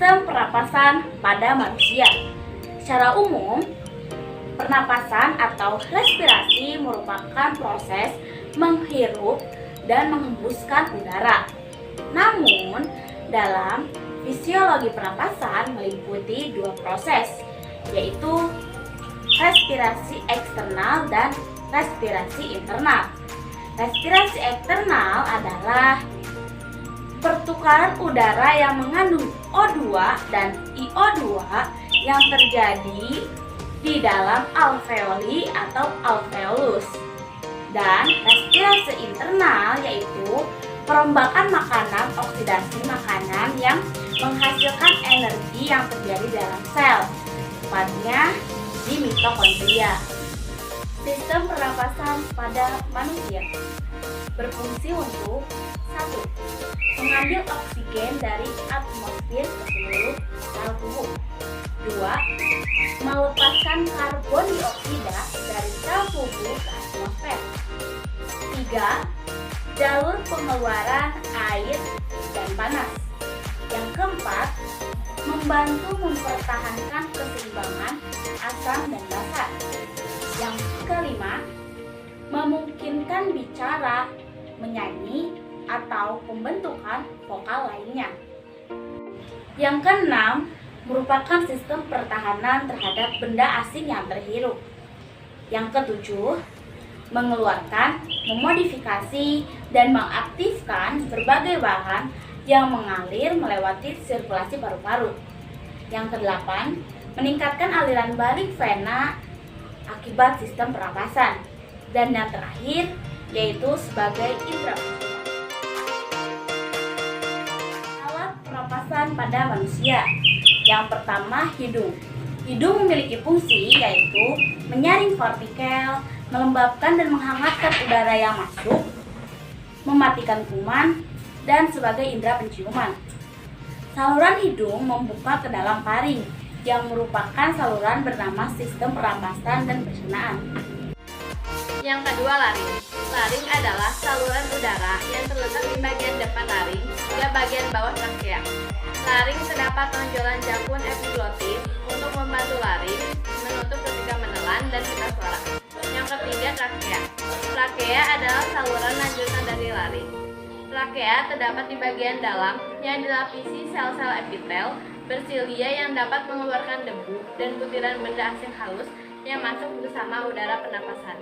Sistem pernapasan pada manusia. Secara umum, pernapasan atau respirasi merupakan proses menghirup dan menghembuskan udara. Namun, dalam fisiologi pernapasan meliputi dua proses, yaitu respirasi eksternal dan respirasi internal. Respirasi eksternal adalah pertukaran udara yang mengandung O2 dan IO2 yang terjadi di dalam alveoli atau alveolus. Dan respirasi internal yaitu perombakan makanan, oksidasi makanan yang menghasilkan energi yang terjadi dalam sel, tepatnya di mitokondria. Sistem pernapasan pada manusia berfungsi untuk 1. Mengambil oksigen dari atmosfer ke seluruh sel tubuh. 2. Melepaskan karbon dioksida dari sel tubuh ke atmosfer. 3. Jalur pengeluaran air dan panas. Yang keempat, membantu mempertahankan keseimbangan asam dan basa. Yang kelima, memungkinkan bicara, menyanyi, atau pembentukan vokal lainnya. Yang keenam, merupakan sistem pertahanan terhadap benda asing yang terhirup. Yang ketujuh, mengeluarkan, memodifikasi, dan mengaktifkan berbagai bahan yang mengalir melewati sirkulasi paru-paru. Yang kedelapan, meningkatkan aliran balik vena akibat sistem pernapasan. Dan yang terakhir, yaitu sebagai indera penciuman. Alat pernapasan pada manusia. Yang pertama, hidung. Hidung memiliki fungsi yaitu menyaring partikel, melembabkan dan menghangatkan udara yang masuk, mematikan kuman, dan sebagai indera penciuman. Saluran hidung membuka ke dalam paring, yang merupakan saluran bernama sistem pernapasan dan pencernaan. Yang kedua, laring. Laring adalah saluran udara yang terletak di bagian depan laring hingga bagian bawah trakea. Laring terdapat tonjolan jakun epiglotis untuk membantu laring menutup ketika menelan dan pita suara. Yang ketiga, trakea. Trakea adalah saluran lanjutan dari laring. Trakea terdapat di bagian dalam yang dilapisi sel-sel epitel bersilia yang dapat mengeluarkan debu dan butiran benda asing halus yang masuk bersama udara pernapasan.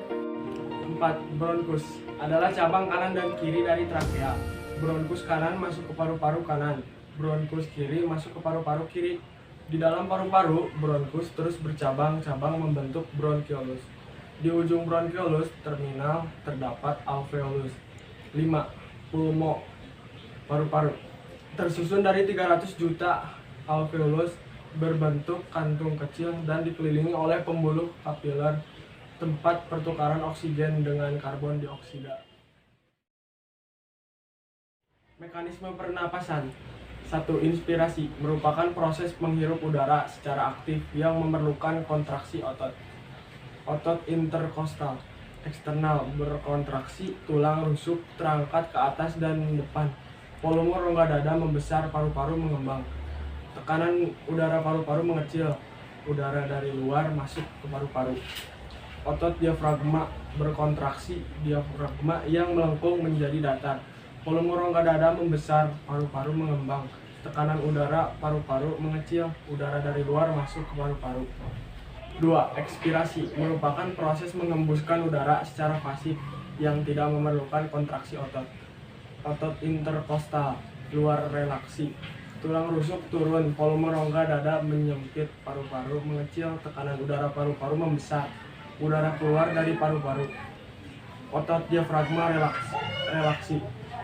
4. Bronkus adalah cabang kanan dan kiri dari trakea. Bronkus kanan masuk ke paru-paru kanan, bronkus kiri masuk ke paru-paru kiri. Di dalam paru-paru, bronkus terus bercabang-cabang membentuk bronkiolus. Di ujung bronkiolus terminal terdapat alveolus. 5. Pulmo, paru-paru. Tersusun dari 300 juta alveolus berbentuk kantung kecil dan dikelilingi oleh pembuluh kapiler, tempat pertukaran oksigen dengan karbon dioksida. Mekanisme pernapasan. 1. Inspirasi merupakan proses menghirup udara secara aktif yang memerlukan kontraksi otot. Otot interkostal eksternal berkontraksi, tulang rusuk terangkat ke atas dan depan. Volume rongga dada membesar, paru-paru mengembang. Tekanan udara paru-paru mengecil, udara dari luar masuk ke paru-paru. Otot diafragma berkontraksi, diafragma yang melengkung menjadi datar. Volume rongga dada membesar, paru-paru mengembang. Tekanan udara paru-paru mengecil, udara dari luar masuk ke paru-paru. 2. Ekspirasi merupakan proses mengembuskan udara secara pasif yang tidak memerlukan kontraksi otot. Otot interkostal luar relaksi. Tulang rusuk turun, volume rongga dada menyempit, paru-paru mengecil, tekanan udara paru-paru membesar, udara keluar dari paru-paru. Otot diafragma relaksi.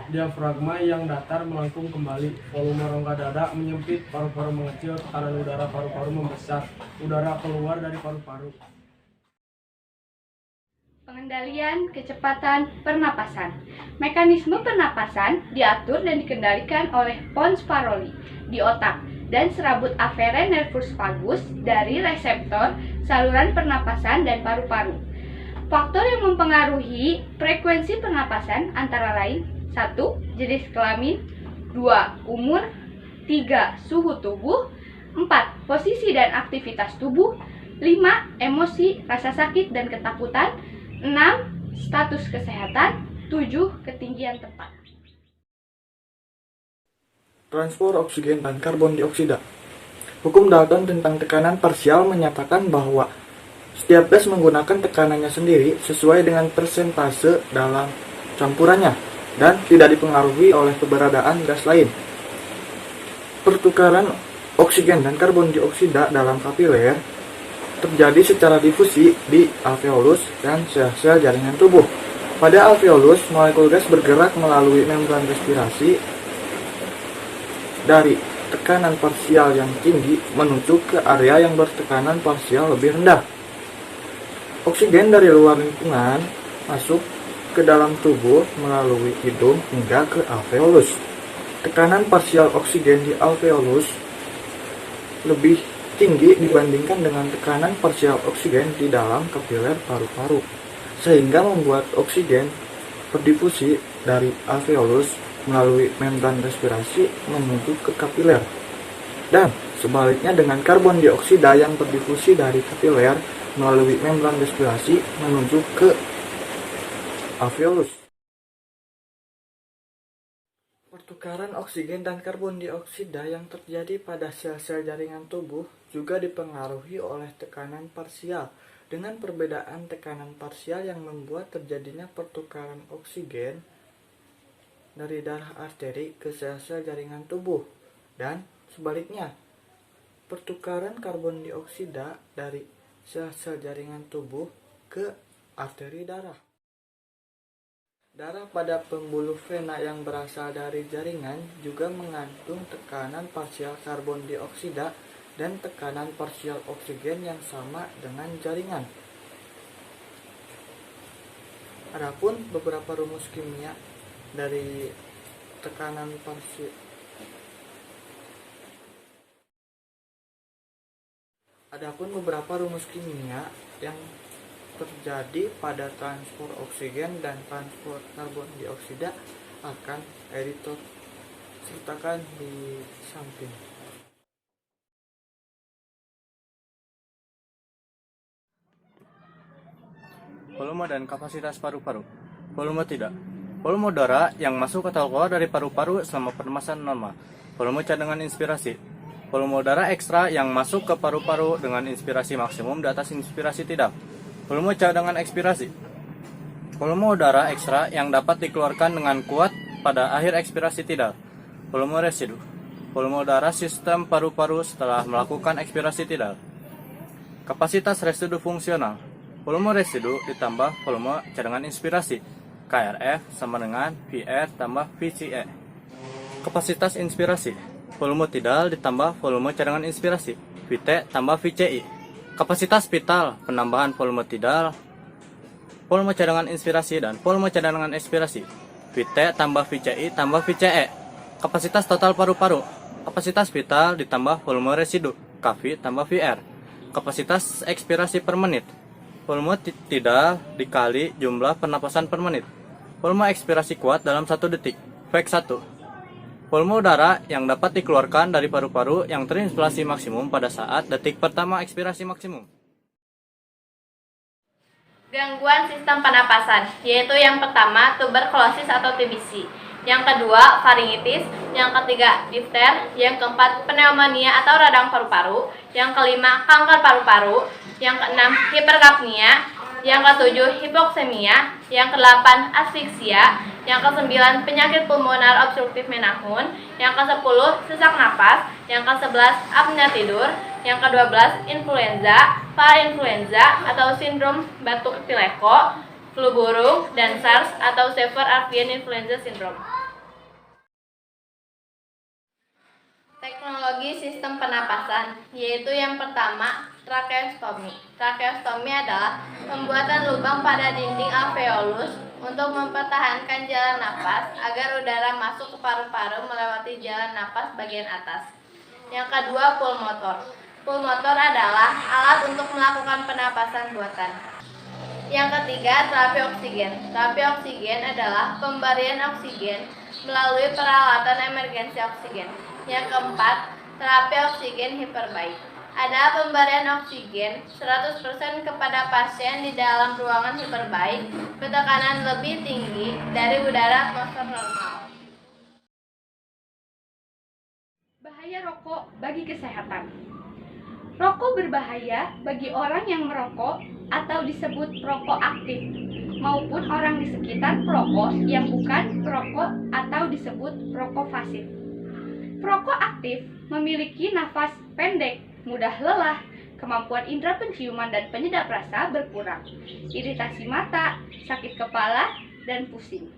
Diafragma yang datar melengkung kembali, volume rongga dada menyempit, paru-paru mengecil, tekanan udara paru-paru membesar, udara keluar dari paru-paru. Pengendalian kecepatan pernapasan. Mekanisme pernapasan diatur dan dikendalikan oleh pons paroli di otak dan serabut aferen nervus vagus dari reseptor saluran pernapasan dan paru-paru. Faktor yang mempengaruhi frekuensi pernapasan antara lain 1. Jenis kelamin, 2. Umur, 3. Suhu tubuh. 4. Posisi dan aktivitas tubuh. 5. Emosi, rasa sakit dan ketakutan. 6. Status kesehatan. 7. Ketinggian tempat. Transport oksigen dan karbon dioksida. Hukum Dalton tentang tekanan parsial menyatakan bahwa setiap gas menggunakan tekanannya sendiri sesuai dengan persentase dalam campurannya dan tidak dipengaruhi oleh keberadaan gas lain. Pertukaran oksigen dan karbon dioksida dalam kapiler terjadi secara difusi di alveolus dan sel-sel jaringan tubuh. Pada alveolus, molekul gas bergerak melalui membran respirasi dari tekanan parsial yang tinggi menuju ke area yang bertekanan parsial lebih rendah. Oksigen dari luar lingkungan masuk ke dalam tubuh melalui hidung hingga ke alveolus. Tekanan parsial oksigen di alveolus lebih tinggi dibandingkan dengan tekanan parsial oksigen di dalam kapiler paru-paru, sehingga membuat oksigen berdifusi dari alveolus melalui membran respirasi menuju ke kapiler. Dan sebaliknya dengan karbon dioksida yang berdifusi dari kapiler melalui membran respirasi menuju ke alveolus. Pertukaran oksigen dan karbon dioksida yang terjadi pada sel-sel jaringan tubuh juga dipengaruhi oleh tekanan parsial. Dengan perbedaan tekanan parsial yang membuat terjadinya pertukaran oksigen dari darah arteri ke sel-sel jaringan tubuh, dan sebaliknya, pertukaran karbon dioksida dari sel-sel jaringan tubuh ke arteri darah. Darah pada pembuluh vena yang berasal dari jaringan juga mengandung tekanan parsial karbon dioksida dan tekanan parsial oksigen yang sama dengan jaringan. Adapun beberapa rumus kimia dari tekanan parsial yang terjadi pada transport oksigen dan transport karbon dioksida akan editor sertakan di samping. Volume dan kapasitas paru-paru. Volume tidak. Volume udara yang masuk atau keluar dari paru-paru selama pernapasan normal. Volume cadangan inspirasi. Volume udara ekstra yang masuk ke paru-paru dengan inspirasi maksimum di atas inspirasi tidak. Volume cadangan ekspirasi. Volume udara ekstra yang dapat dikeluarkan dengan kuat pada akhir ekspirasi tidak. Volume residu. Volume udara sistem paru-paru setelah melakukan ekspirasi tidak. Kapasitas residu fungsional. Volume residu ditambah volume cadangan inspirasi. KRF sama dengan VR tambah VCE. Kapasitas inspirasi. Volume tidal ditambah volume cadangan inspirasi. VT tambah VCI. Kapasitas vital, penambahan volume tidal, volume cadangan inspirasi dan volume cadangan ekspirasi. VT tambah VCI tambah VCE. Kapasitas total paru-paru. Kapasitas vital ditambah volume residu. KV tambah VR. Kapasitas ekspirasi per menit. Volume tidal dikali jumlah pernapasan per menit. Volume ekspirasi kuat dalam 1 detik. VEC 1. Volume udara yang dapat dikeluarkan dari paru-paru yang terinspirasi maksimum pada saat detik pertama ekspirasi maksimum. Gangguan sistem pernapasan, yaitu yang pertama tuberkulosis atau TBC, yang kedua faringitis, yang ketiga difter, yang keempat pneumonia atau radang paru-paru, yang kelima kanker paru-paru, yang keenam hiperkapnia, yang ketujuh hipoksemia, yang kedelapan asfiksia, yang kesembilan penyakit pulmonar obstruktif menahun, yang kesepuluh sesak napas, yang kesebelas apnea tidur, yang ke-12 influenza, parainfluenza atau sindrom batuk pileko, flu burung, dan SARS atau Severe Avian Influenza Syndrome. Teknologi sistem pernapasan, yaitu yang pertama tracheostomy. Tracheostomy adalah pembuatan lubang pada dinding alveolus untuk mempertahankan jalan napas agar udara masuk ke paru-paru melewati jalan napas bagian atas. Yang kedua pulmotor. Pulmotor adalah alat untuk melakukan pernapasan buatan. Yang ketiga, terapi oksigen. Terapi oksigen adalah pemberian oksigen melalui peralatan emergensi oksigen. Yang keempat, terapi oksigen hiperbaik. Ada pemberian oksigen 100% kepada pasien di dalam ruangan hiperbaik bertekanan lebih tinggi dari udara atmosfer normal. Bahaya rokok bagi kesehatan. Rokok berbahaya bagi orang yang merokok atau disebut perokok aktif, maupun orang di sekitar perokok yang bukan perokok atau disebut perokok pasif. Perokok aktif memiliki nafas pendek, mudah lelah, kemampuan indera penciuman dan penyedap rasa berkurang, iritasi mata, sakit kepala, dan pusing.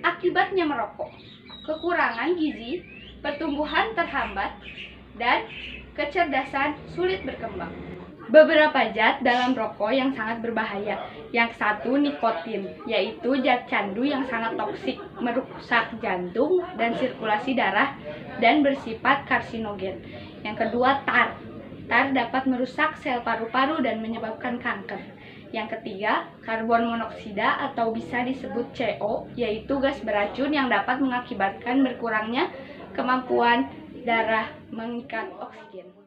Akibatnya merokok, kekurangan gizi, pertumbuhan terhambat, dan kecerdasan sulit berkembang. Beberapa zat dalam rokok yang sangat berbahaya. Yang satu, nikotin, yaitu zat candu yang sangat toksik, merusak jantung dan sirkulasi darah dan bersifat karsinogen. Yang kedua, tar. Tar dapat merusak sel paru-paru dan menyebabkan kanker. Yang ketiga, karbon monoksida atau bisa disebut CO, yaitu gas beracun yang dapat mengakibatkan berkurangnya kemampuan darah mengikat oksigen.